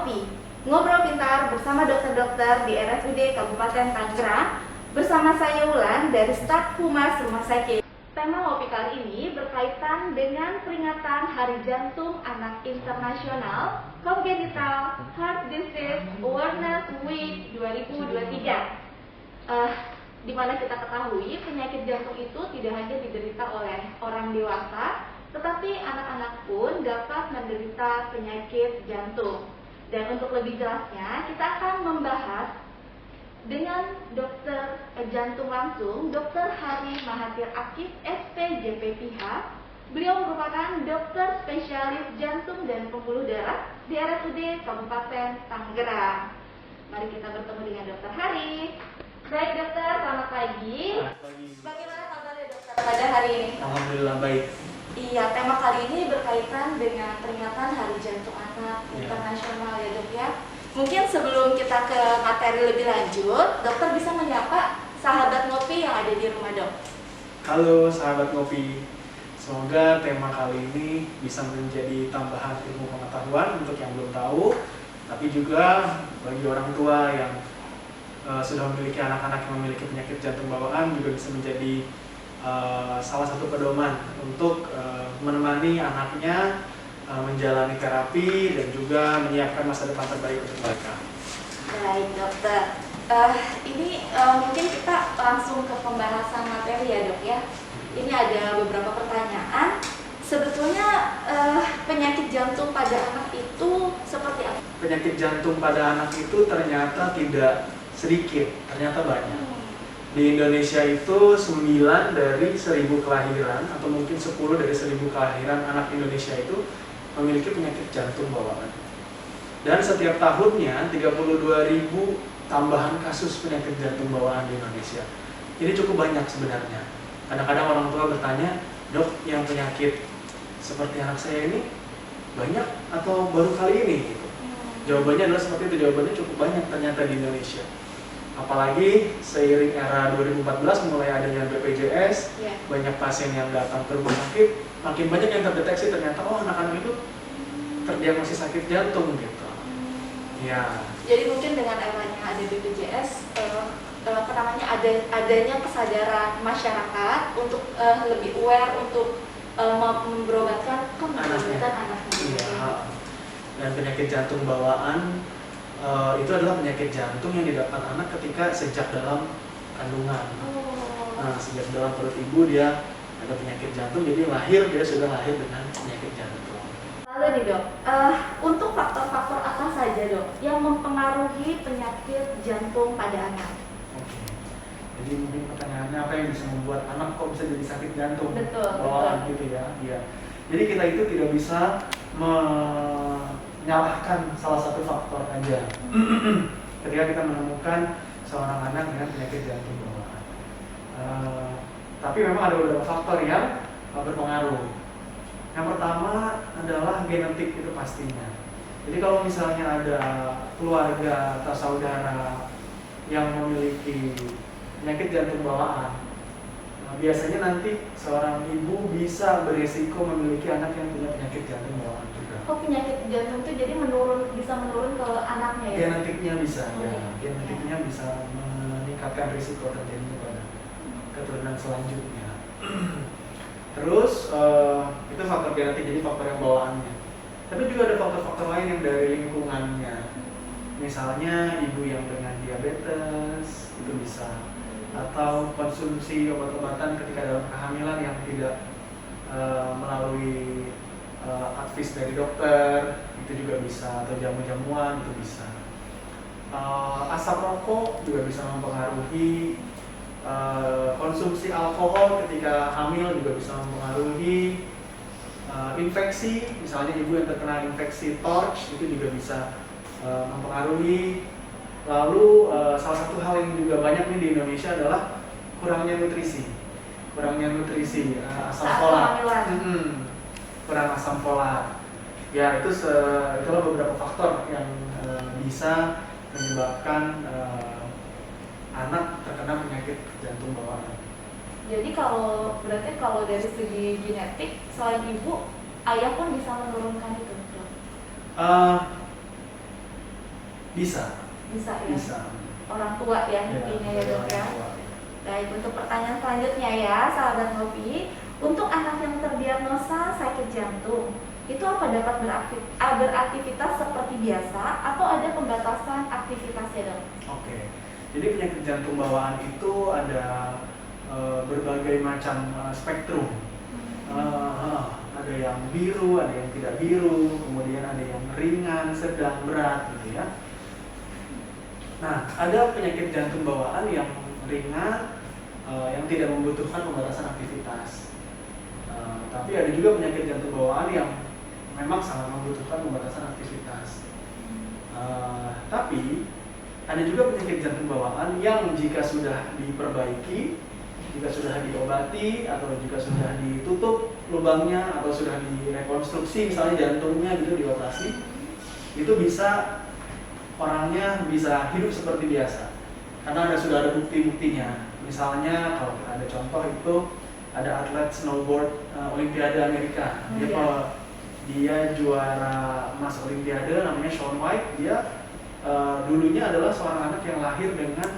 Ngopi, Ngobrol Pintar bersama dokter-dokter di RSUD Kabupaten Tangerang. Bersama saya Wulan dari staf Humas Rumah Sakit. Tema Ngopi kali ini berkaitan dengan peringatan Hari Jantung Anak Internasional Congenital Heart Disease Awareness Week 2023. Di mana kita ketahui penyakit jantung itu tidak hanya diderita oleh orang dewasa, tetapi anak-anak pun dapat menderita penyakit jantung. Dan untuk lebih jelasnya, kita akan membahas dengan dokter jantung langsung, Dr. Hari Mahathir Akif, SPJPPH. Beliau merupakan dokter spesialis jantung dan pembuluh darah di RSUD Kabupaten Tangerang. Mari kita bertemu dengan Dr. Hari. Baik dokter, selamat pagi. Selamat pagi. Bagaimana kabarnya dokter pada hari ini? Alhamdulillah baik. Iya, tema kali ini berkaitan dengan peringatan Hari Jantung Anak Internasional ya dok ya. Mungkin sebelum kita ke materi lebih lanjut, dokter bisa menyapa sahabat ngopi yang ada di rumah dok. Halo sahabat ngopi, semoga tema kali ini bisa menjadi tambahan ilmu pengetahuan untuk yang belum tahu, tapi juga bagi orang tua yang sudah memiliki anak-anak yang memiliki penyakit jantung bawaan juga bisa menjadi salah satu pedoman untuk menemani anaknya menjalani terapi dan juga menyiapkan masa depan terbaik untuk mereka. Baik dokter, ini mungkin kita langsung ke pembahasan materi ya dok ya. Ini ada beberapa pertanyaan. Sebetulnya penyakit jantung pada anak itu seperti apa? Penyakit jantung pada anak itu ternyata tidak sedikit, ternyata banyak. Di Indonesia itu 9 dari 1000 kelahiran atau mungkin 10 dari 1000 kelahiran anak Indonesia itu memiliki penyakit jantung bawaan. Dan setiap tahunnya 32.000 tambahan kasus penyakit jantung bawaan di Indonesia. Jadi cukup banyak sebenarnya. Kadang-kadang orang tua bertanya, dok yang penyakit seperti anak saya ini banyak atau baru kali ini? Gitu. Jawabannya adalah seperti itu, jawabannya cukup banyak ternyata di Indonesia. Apalagi seiring era 2014 mulai adanya BPJS, banyak pasien yang datang ke rumah sakit, makin banyak yang terdeteksi ternyata anak-anak itu terdiagnosis sakit jantung gitu. Ya. Jadi mungkin dengan eranya ada BPJS, adanya kesadaran masyarakat untuk lebih aware untuk memberobatkan anaknya. Iya. Dan penyakit jantung bawaan itu adalah penyakit jantung yang didapat anak ketika sejak dalam kandungan. Nah, sejak dalam perut ibu dia ada penyakit jantung, jadi dia sudah lahir dengan penyakit jantung. Lalu nih dok, untuk faktor-faktor apa saja dok yang mempengaruhi penyakit jantung pada anak? Oke. Jadi mungkin pertanyaannya apa yang bisa membuat anak kok bisa jadi sakit jantung bawaan gitu ya? Iya. Jadi kita itu tidak bisa menyalahkan salah satu faktor aja ketika kita menemukan seorang anak dengan penyakit jantung bawaan. Tapi memang ada beberapa faktor yang berpengaruh. Yang pertama adalah genetik, itu pastinya. Jadi kalau misalnya ada keluarga atau saudara yang memiliki penyakit jantung bawaan, biasanya nanti seorang ibu bisa beresiko memiliki anak yang punya penyakit jantung bawaan juga. Oh, penyakit jantung itu jadi bisa menurun ke anaknya ya? Genetiknya bisa, genetiknya bisa meningkatkan risiko terjadi pada keturunan selanjutnya. Terus itu faktor genetik, jadi faktor yang bawaannya. Tapi juga ada faktor-faktor lain yang dari lingkungannya. Misalnya ibu yang dengan diabetes itu bisa, atau konsumsi obat-obatan ketika dalam kehamilan yang tidak melalui advice dari dokter itu juga bisa, atau jamu-jamuan itu bisa. Asap rokok juga bisa mempengaruhi. Konsumsi alkohol ketika hamil juga bisa mempengaruhi. Infeksi, misalnya ibu yang terkena infeksi torch itu juga bisa mempengaruhi. Lalu salah satu hal yang juga banyak nih di Indonesia adalah kurangnya nutrisi, asam folat, kurang asam folat. Ya itulah beberapa faktor yang bisa menyebabkan anak terkena penyakit jantung bawaan. Jadi berarti kalau dari segi genetik, selain ibu, ayah pun bisa menurunkan itu? Bisa. Bisa ya. Bisa. Orang tua ya intinya ya dok ya. Baik, untuk pertanyaan selanjutnya ya sahabat Ngopi, untuk anak yang terdiagnosa sakit jantung, itu apa dapat beraktivitas seperti biasa atau ada pembatasan aktivitasnya dok? Oke, jadi penyakit jantung bawaan itu ada berbagai macam spektrum. Ada yang biru, ada yang tidak biru, kemudian ada yang ringan, sedang, berat gitu ya. Nah, ada penyakit jantung bawaan yang ringan, yang tidak membutuhkan pembatasan aktivitas. Tapi ada juga penyakit jantung bawaan yang memang sangat membutuhkan pembatasan aktivitas. Tapi ada juga penyakit jantung bawaan yang jika sudah diperbaiki, jika sudah diobati, atau jika sudah ditutup lubangnya, atau sudah direkonstruksi misalnya jantungnya gitu, dioperasi, itu bisa orangnya bisa hidup seperti biasa karena sudah ada bukti-buktinya. Misalnya kalau kita ada contoh itu ada atlet snowboard Olimpiade Amerika. Dia juara emas Olimpiade, namanya Shaun White. Dia dulunya adalah seorang anak yang lahir dengan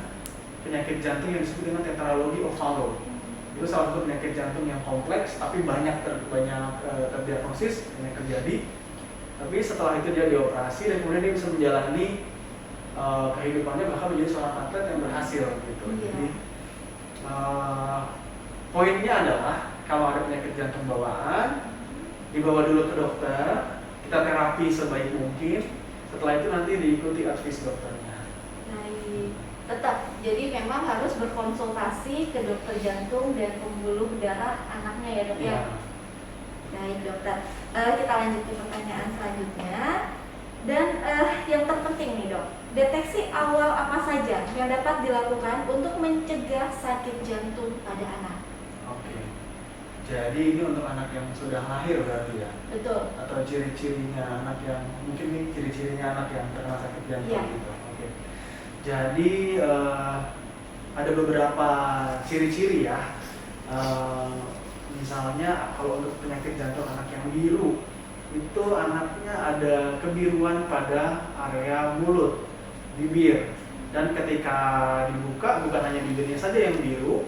penyakit jantung yang disebut dengan tetralogi of Fallot. Itu salah satu penyakit jantung yang kompleks, tapi banyak terdiagnosis, banyak terjadi. Tapi setelah itu dia dioperasi dan kemudian dia bisa menjalani kehidupannya, bahkan menjadi seorang atlet yang berhasil gitu. Jadi poinnya adalah kalau ada penyakit jantung bawaan, dibawa dulu ke dokter, kita terapi sebaik mungkin. Setelah itu nanti diikuti advice dokternya. Baik, tetap. Jadi memang harus berkonsultasi ke dokter jantung dan pembuluh darah anaknya ya dok ya. Baik dokter, kita lanjut ke pertanyaan selanjutnya. Dan yang terpenting nih dok, deteksi awal apa saja yang dapat dilakukan untuk mencegah sakit jantung pada anak? Oke, jadi ini untuk anak yang sudah lahir berarti ya? Betul. Atau ciri-cirinya anak yang, mungkin ini ciri-cirinya anak yang terkena sakit jantung gitu. Oke. Jadi ada beberapa ciri-ciri ya. Misalnya kalau untuk penyakit jantung anak yang biru, itu anaknya ada kebiruan pada area mulut, bibir, dan ketika dibuka bukan hanya bibirnya saja yang biru,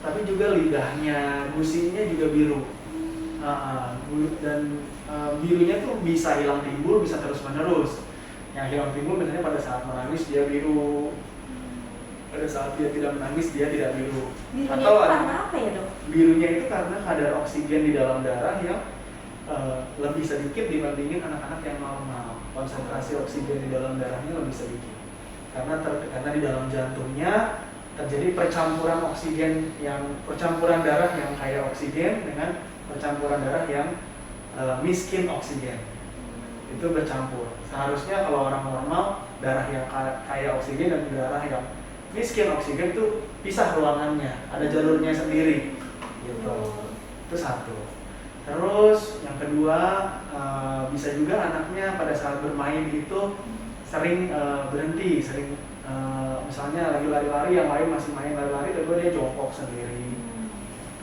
tapi juga lidahnya, gusinya juga biru. Dan birunya tuh bisa hilang timbul, bisa terus menerus. Yang hilang timbul misalnya pada saat menangis dia biru, pada saat dia tidak menangis dia tidak biru. Birunya Atau itu karena apa ya dok? Birunya itu karena kadar oksigen di dalam darah yang lebih sedikit dibandingin anak-anak yang normal. Konsentrasi oksigen di dalam darahnya lebih sedikit karena di dalam jantungnya terjadi percampuran darah yang kaya oksigen dengan percampuran darah yang miskin oksigen. Itu bercampur. Seharusnya kalau orang normal, darah yang kaya oksigen dan darah yang miskin oksigen itu pisah ruangannya, ada jalurnya sendiri gitu. Itu satu. Terus yang kedua, bisa juga anaknya pada saat bermain itu sering berhenti, misalnya lagi lari-lari, yang lain masih main lari-lari, kedua dia jongkok sendiri.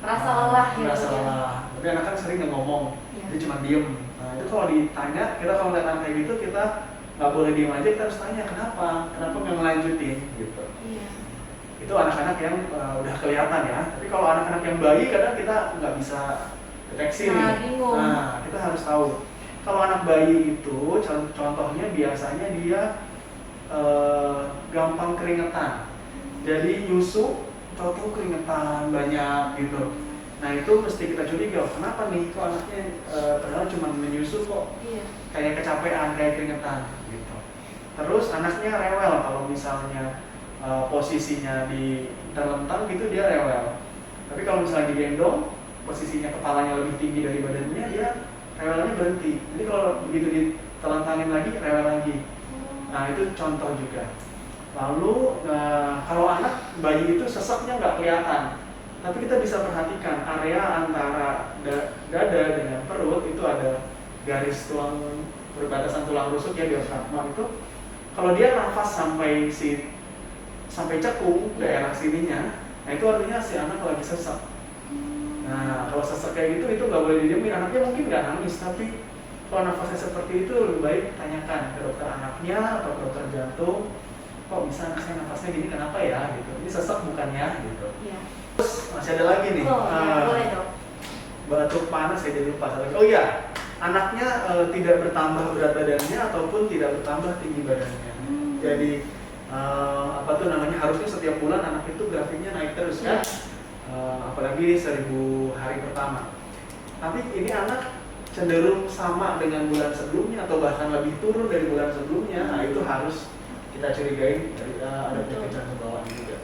Merasa lelah ya. Merasa lelah. Tapi anak kan sering ngomong, dia cuma diem. Nah itu kalau ditanya, kita kalau lihat anak kayak gitu, kita nggak boleh diem aja, kita harus tanya kenapa nggak melanjutin gitu. Itu anak-anak yang udah kelihatan ya. Tapi kalau anak-anak yang bayi, kadang kita nggak bisa deteksi nih. Nah, kita harus tahu. Kalau anak bayi itu, contohnya biasanya dia gampang keringetan. Jadi nyusu, tahu keringetan banyak gitu. Nah itu mesti kita curiga, kenapa nih kok anaknya padahal cuma menyusu kok kayak kecapean, kayak keringetan gitu. Terus anaknya rewel kalau misalnya posisinya di terlentang gitu dia rewel. Tapi kalau misalnya digendong, posisinya kepalanya lebih tinggi dari badannya, dia rewelnya berhenti. Jadi kalau begitu ditelentangin lagi, rewel lagi. Nah itu contoh juga. Lalu kalau anak bayi itu sesaknya nggak kelihatan, tapi kita bisa perhatikan area antara dada dengan perut itu ada garis tulang perbatasan tulang rusuk ya, diafragma itu. Kalau dia nafas sampai cekung daerah sininya, nah itu artinya si anak lagi sesak. Nah kalau sesak kayak gitu itu nggak boleh didiemin. Anaknya mungkin nggak nangis, tapi Kalau nafasnya seperti itu lebih baik tanyakan ke dokter anaknya atau ke dokter jantung. Kok bisa anak saya nafasnya gini, kenapa ya? Gitu. Ini sesek bukannya? Gitu. Iya. Terus masih ada lagi nih. Boleh dok. Batuk panas saya jadi lupa. Oh iya, anaknya tidak bertambah berat badannya ataupun tidak bertambah tinggi badannya. Jadi apa tuh namanya, harusnya setiap bulan anak itu grafiknya naik terus kan? Apalagi 1000 hari pertama. Tapi ini anak cenderung sama dengan bulan sebelumnya atau bahkan lebih turun dari bulan sebelumnya. Nah itu harus kita curigai dari ada penyakit jantung bawaan juga.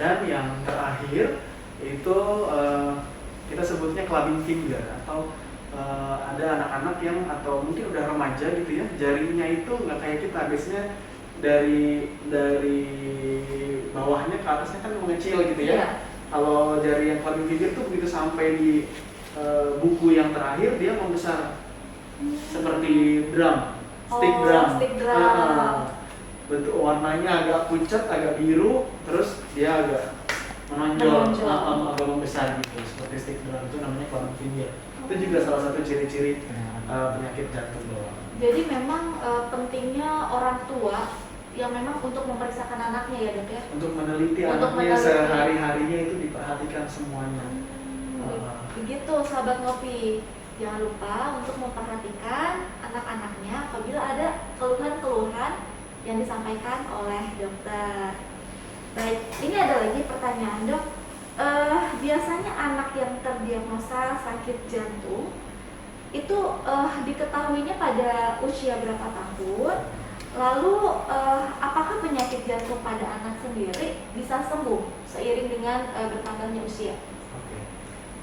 Dan yang terakhir itu kita sebutnya clubbing finger, atau ada anak-anak yang atau mungkin udah remaja gitu ya, jarinya itu nggak kayak kita, biasanya dari bawahnya ke atasnya kan mengecil gitu ya. Kalau jari yang clubbing finger tuh begitu sampai di buku yang terakhir dia membesar seperti drum, stick drum. Bentuk warnanya agak pucat, agak biru, terus dia agak menonjol. Agak membesar gitu, seperti stick drum, itu namanya clubbing finger. Itu juga salah satu ciri-ciri penyakit jantung bawaan. Jadi memang pentingnya orang tua yang memang untuk memeriksakan anaknya ya dok ya? Untuk meneliti anaknya sehari-harinya itu diperhatikan semuanya. Begitu sahabat ngopi, jangan lupa untuk memperhatikan anak-anaknya apabila ada keluhan-keluhan yang disampaikan oleh dokter. Baik, ini ada lagi pertanyaan dok. Biasanya anak yang terdiagnosa sakit jantung itu diketahuinya pada usia berapa tahun? Lalu apakah penyakit jantung pada anak sendiri bisa sembuh seiring dengan bertambahnya usia?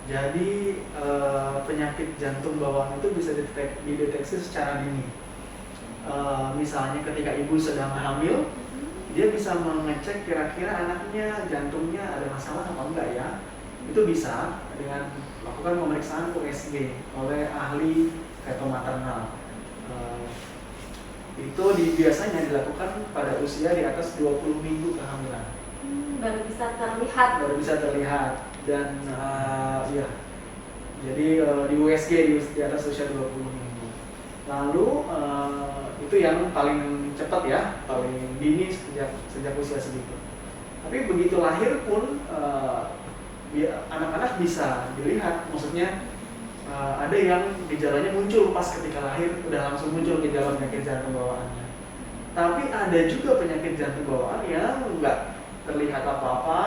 Jadi penyakit jantung bawaan itu bisa dideteksi secara dini. Misalnya ketika ibu sedang hamil, dia bisa mengecek kira-kira anaknya jantungnya ada masalah apa enggak ya. Itu bisa dengan melakukan pemeriksaan USG oleh ahli feto-maternal. Itu biasanya dilakukan pada usia di atas 20 minggu kehamilan. Baru bisa terlihat. Dan ya, jadi di USG di atas usia 20 minggu. Lalu itu yang paling cepat ya, paling dini sejak usia segitu. Tapi begitu lahir pun anak-anak bisa dilihat, maksudnya ada yang gejalanya muncul pas ketika lahir, udah langsung muncul gejala penyakit jantung bawaannya. Tapi ada juga penyakit jantung bawaan yang nggak terlihat apa-apa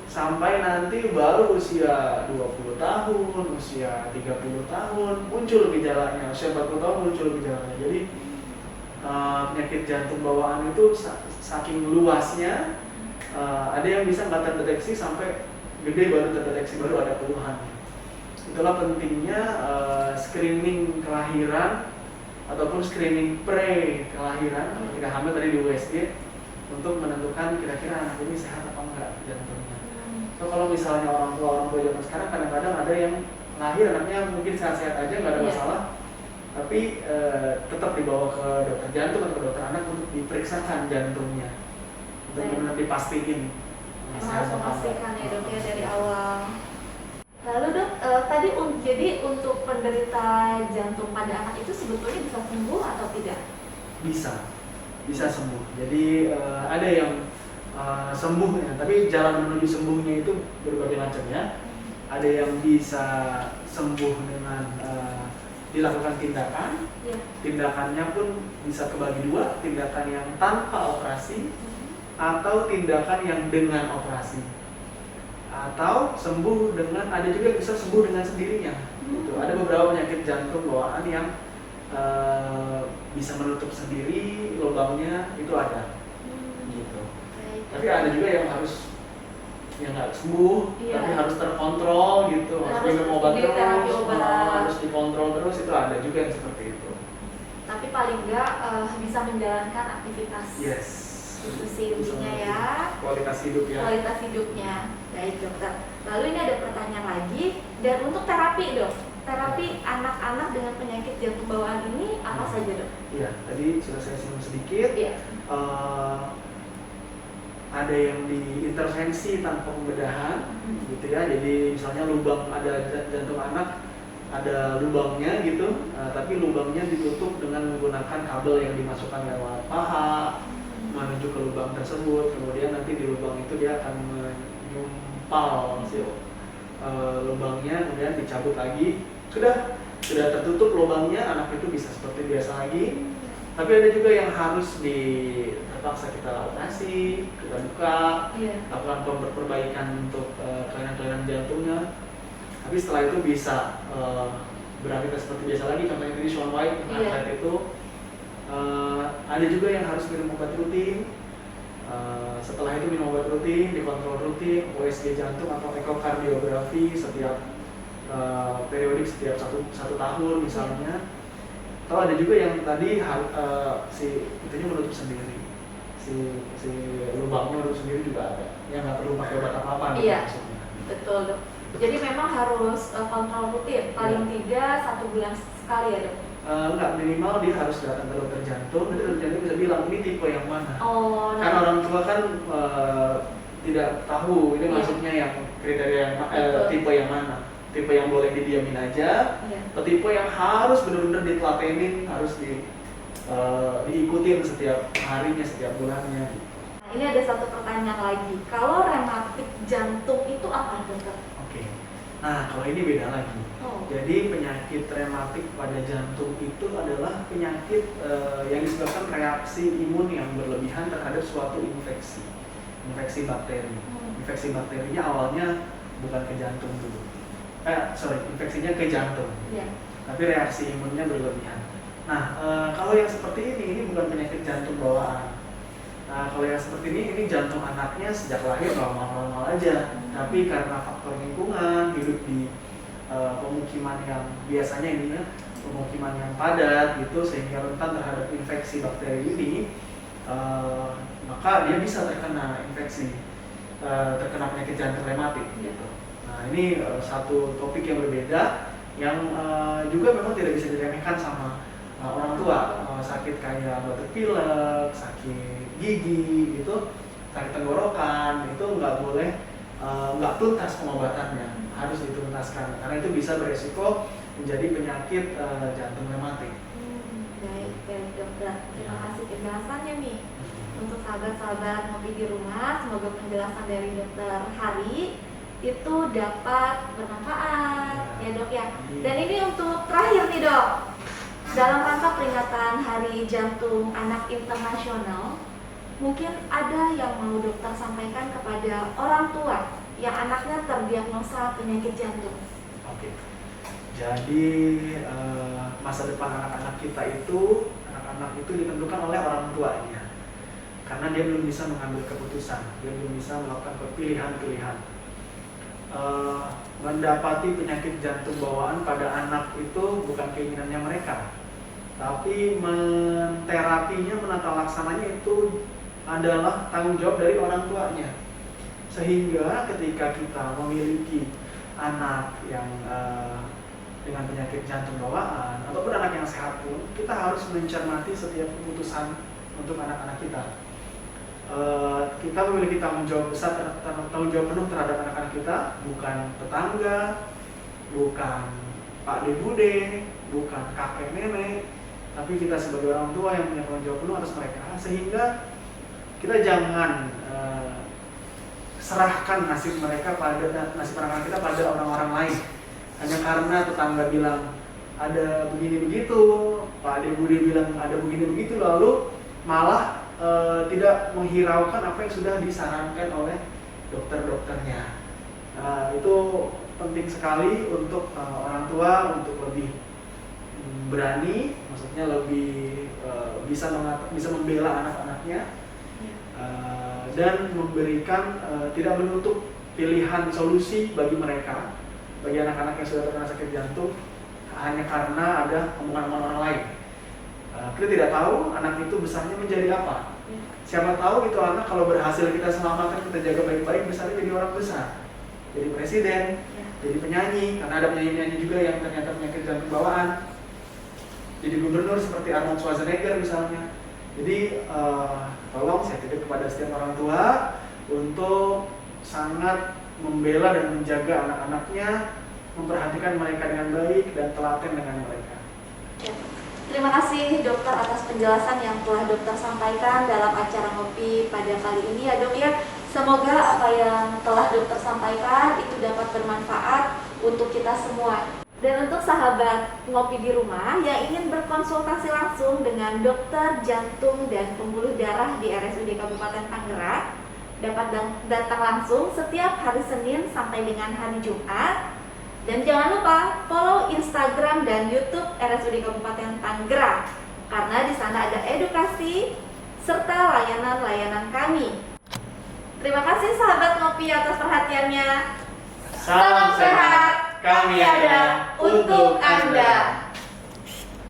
sampai nanti baru usia 20 tahun, usia 30 tahun muncul gejalanya, usia 40 tahun muncul gejalanya. Jadi penyakit jantung bawaan itu saking luasnya, ada yang bisa nggak terdeteksi sampai gede baru terdeteksi, baru ada keluhannya. Itulah pentingnya screening kelahiran ataupun screening pre-kelahiran ketika hamil tadi di USG untuk menentukan kira-kira anak ini sehat apa enggak jantungnya. So, kalau misalnya orang tua zaman sekarang kadang-kadang ada yang lahir anaknya mungkin sehat-sehat aja, nggak ada masalah, tapi tetap dibawa ke dokter jantung atau ke dokter anak untuk diperiksakan jantungnya, untuk benar-benar dipastiin. Harus memastikan ya dok ya dari awal. Lalu dok, tadi jadi untuk penderita jantung pada anak itu sebetulnya bisa sembuh atau tidak? Bisa sembuh. Jadi ada yang sembuh ya, tapi jalan menuju sembuhnya itu berbagai macam ya. Ada yang bisa sembuh dengan dilakukan tindakan. Tindakannya pun bisa kebagi dua, tindakan yang tanpa operasi atau tindakan yang dengan operasi. Atau sembuh dengan, ada juga yang bisa sembuh dengan sendirinya. Gitu. Ada beberapa penyakit jantung bawaan yang bisa menutup sendiri lubangnya, itu ada. Gitu. Tapi ada juga yang nggak sembuh, tapi harus terkontrol gitu, harus minum obat terus, harus dikontrol terus, itu ada juga yang seperti itu. Tapi paling nggak bisa menjalankan aktivitas. Itu sih intinya ya. Kualitas hidup ya. Kualitas hidupnya. Baik dokter. Lalu ini ada pertanyaan lagi, dan untuk terapi dok, terapi anak-anak dengan penyakit jantung bawaan ini apa saja dok? Iya, tadi sudah saya singgung sedikit. Ada yang diintervensi tanpa pembedahan, gitu ya. Jadi misalnya lubang ada jantung anak ada lubangnya gitu, tapi lubangnya ditutup dengan menggunakan kabel yang dimasukkan lewat paha menuju ke lubang tersebut. Kemudian nanti di lubang itu dia akan menyumpal si lubangnya, kemudian dicabut lagi, sudah tertutup lubangnya, anak itu bisa seperti biasa lagi. Tapi ada juga yang harus terpaksa kita operasi, kita buka, lakukan perbaikan untuk kelainan-kelainan jantungnya. Tapi setelah itu bisa beraktivitas seperti biasa lagi. Contohnya tadi Shaun White, atlet itu ada juga yang harus minum obat rutin. Setelah itu minum obat rutin, dikontrol rutin, USG jantung atau ekokardiografi setiap periodik setiap satu tahun misalnya. Atau ada juga yang tadi si itunya menutup sendiri, si lubangnya menutup sendiri juga ada, yang nggak perlu pakai obat apa-apa. Iya, betul dok. Jadi memang harus kontrol rutin, paling tidak 1 bulan sekali ya dok? Enggak, minimal dia harus datang ke dokter jantung, nanti dokter jantung bisa bilang ini tipe yang mana. Karena orang tua kan tidak tahu ini maksudnya yang kriteria tipe yang mana. Tipe yang boleh didiamin aja, atau tipe yang harus benar-benar ditelatenin, harus diikutin setiap harinya, setiap bulannya. Nah, ini ada satu pertanyaan lagi, kalau rematik jantung itu apa dokter? Oke. Nah, kalau ini beda lagi. Jadi penyakit rematik pada jantung itu adalah penyakit yang disebabkan reaksi imun yang berlebihan terhadap suatu infeksi bakteri. Infeksi bakterinya awalnya bukan ke jantung dulu. Infeksinya ke jantung. Tapi reaksi imunnya berlebihan. Nah, kalau yang seperti ini bukan penyakit jantung bawaan. Nah, kalau yang seperti ini jantung anaknya sejak lahir normal-normal aja. Tapi karena faktor lingkungan, hidup di pemukiman yang biasanya pemukiman yang padat gitu, sehingga rentan terhadap infeksi bakteri ini, maka dia bisa terkena penyakit jantung rematik gitu. Nah, ini satu topik yang berbeda yang juga memang tidak bisa diremehkan sama orang tua. Sakit kayak batuk pilek, sakit gigi gitu, sakit tenggorokan itu nggak tuntas pengobatannya, harus dituntaskan karena itu bisa beresiko menjadi penyakit jantung rematik. Baik dokter, terima kasih penjelasannya nih. Untuk sahabat-sahabat Ngopi di Rumah, semoga penjelasan dari dokter Hari itu dapat bermanfaat ya dok ya. Dan ini untuk terakhir nih dok, dalam rangka peringatan Hari Jantung Anak Internasional, mungkin ada yang mau dokter sampaikan kepada orang tua yang anaknya terdiagnosa penyakit jantung. Oke. Jadi masa depan anak-anak itu ditentukan oleh orang tuanya, karena dia belum bisa mengambil keputusan, dia belum bisa melakukan pilihan-pilihan. Mendapati penyakit jantung bawaan pada anak itu bukan keinginannya mereka, tapi menterapinya, menata laksananya itu adalah tanggung jawab dari orang tuanya. Sehingga ketika kita memiliki anak yang dengan penyakit jantung bawaan ataupun anak yang sehat pun, kita harus mencermati setiap keputusan untuk anak-anak kita. Kita memiliki tanggung jawab besar, tanggung jawab penuh terhadap anak-anak kita, bukan tetangga, bukan Pak De Bude, bukan kakek nenek, tapi kita sebagai orang tua yang punya tanggung jawab penuh atas mereka. Sehingga kita jangan serahkan nasib anak-anak kita pada orang-orang lain hanya karena tetangga bilang ada begini begitu, Pak De Bude bilang ada begini begitu, lalu malah tidak menghiraukan apa yang sudah disarankan oleh dokter-dokternya. Itu penting sekali untuk orang tua untuk lebih berani, maksudnya lebih bisa membela anak-anaknya, dan memberikan tidak menutup pilihan solusi bagi mereka, bagi anak-anak yang sudah terkena sakit jantung hanya karena ada omongan-omongan orang lain. Kita tidak tahu anak itu besarnya menjadi apa. Siapa tahu itu anak kalau berhasil kita selamatkan, kita jaga baik-baik, besarnya jadi orang besar, jadi presiden, jadi penyanyi, karena ada penyanyi-penyanyi juga yang ternyata penyakit jantung bawaan, jadi gubernur seperti Arnold Schwarzenegger misalnya. Jadi tolong saya titip kepada setiap orang tua untuk sangat membela dan menjaga anak-anaknya memperhatikan mereka dengan baik dan telaten dengan mereka. Terima kasih dokter atas penjelasan yang telah dokter sampaikan dalam acara ngopi pada kali ini ya dok ya. Semoga apa yang telah dokter sampaikan itu dapat bermanfaat untuk kita semua. Dan untuk sahabat ngopi di rumah yang ingin berkonsultasi langsung dengan dokter jantung dan pembuluh darah di RSUD Kabupaten Tangerang, dapat datang langsung setiap hari Senin sampai dengan hari Jumat. Dan jangan lupa follow Instagram dan YouTube RSUD Kabupaten Tangerang, karena di sana ada edukasi serta layanan-layanan kami. Terima kasih sahabat ngopi atas perhatiannya. Salam sehat, kami ada untuk Anda.